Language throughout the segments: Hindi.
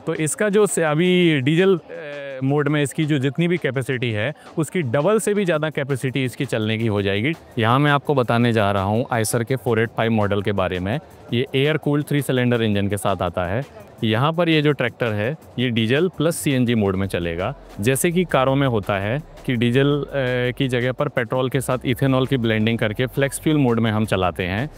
तो इसका जो अभी डीजल मोड में इसकी जो जितनी भी कैपेसिटी है उसकी डबल से भी ज़्यादा कैपेसिटी इसकी चलने की हो जाएगी। यहाँ मैं आपको बताने जा रहा हूँ आइसर के 485 मॉडल के बारे में। ये एयर कूल्ड 3 सिलेंडर इंजन के साथ आता है। यहाँ पर ये जो ट्रैक्टर है ये डीजल प्लस सीएनजी मोड में चलेगा। जैसे कि कारों में होता है कि डीजल की जगह पर पेट्रोल के साथ इथेनॉल की ब्लेंडिंग करके फ्लेक्स फ्यूल मोड में हम चलाते हैं।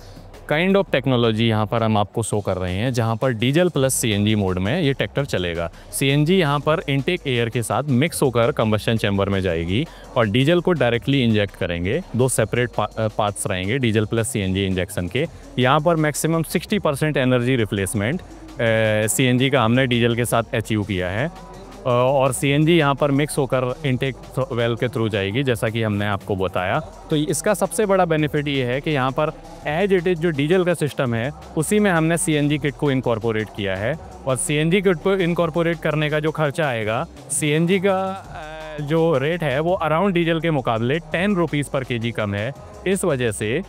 काइंड ऑफ टेक्नोलॉजी यहाँ पर हम आपको शो कर रहे हैं जहाँ पर डीजल प्लस सीएनजी मोड में ये ट्रैक्टर चलेगा। सीएनजी यहाँ पर इनटेक एयर के साथ मिक्स होकर कंबस्शन चैम्बर में जाएगी और डीजल को डायरेक्टली इंजेक्ट करेंगे। 2 सेपरेट पार्ट्स रहेंगे डीजल प्लस सीएनजी इंजेक्शन के। यहाँ पर मैक्सिमम 60% एनर्जी रिप्लेसमेंट सीएनजी का हमने डीजल के साथ अचीव किया है और सीएनजी यहाँ पर मिक्स होकर इनटेक वेल के थ्रू जाएगी जैसा कि हमने आपको बताया। तो इसका सबसे बड़ा बेनिफिट ये है कि यहाँ पर एज इट इज़ जो डीजल का सिस्टम है उसी में हमने सीएनजी किट को इनकॉर्पोरेट किया है और सीएनजी किट को इनकॉर्पोरेट करने का जो खर्चा आएगा, सीएनजी का जो रेट है वो अराउंड डीजल के मुकाबले 10 रुपीज़ पर केजी कम है। इस वजह से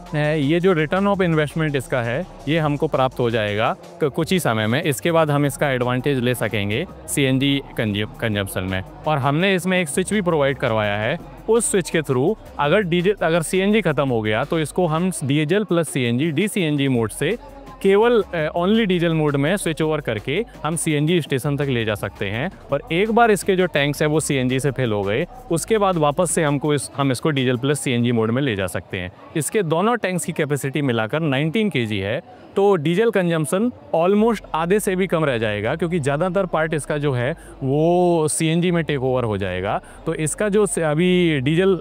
ये जो रिटर्न ऑफ इन्वेस्टमेंट इसका है ये हमको प्राप्त हो जाएगा कुछ ही समय में। इसके बाद हम इसका एडवांटेज ले सकेंगे सीएनजी कंजम्पशन में। और हमने इसमें एक स्विच भी प्रोवाइड करवाया है। उस स्विच के थ्रू अगर सीएनजी ख़त्म हो गया तो इसको हम डीजल प्लस सीएनजी डीसीएनजी मोड से केवल ओनली डीजल मोड में स्विच ओवर करके हम सीएनजी स्टेशन तक ले जा सकते हैं। और एक बार इसके जो टैंक्स हैं वो सीएनजी से फिल हो गए उसके बाद वापस से हम इसको डीजल प्लस सीएनजी मोड में ले जा सकते हैं। इसके दोनों टैंक्स की कैपेसिटी मिलाकर 19 केजी है तो डीजल कंजम्पशन ऑलमोस्ट आधे से भी कम रह जाएगा क्योंकि ज़्यादातर पार्ट इसका जो है वो सीएनजी में टेक ओवर हो जाएगा। तो इसका जो अभी डीजल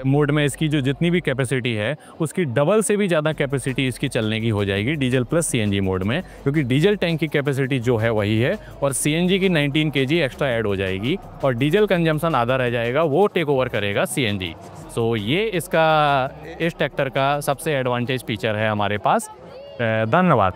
मोड में इसकी जो जितनी भी कैपेसिटी है उसकी डबल से भी ज़्यादा कैपेसिटी इसकी चलने की हो जाएगी डीजल प्लस सीएनजी मोड में, क्योंकि डीजल टैंक की कैपेसिटी जो है वही है और सीएनजी की 19 केजी एक्स्ट्रा ऐड हो जाएगी और डीजल कंजम्पशन आधा रह जाएगा, वो टेक ओवर करेगा सीएनजी। सो ये इस ट्रैक्टर का सबसे एडवांटेज फीचर है हमारे पास। धन्यवाद।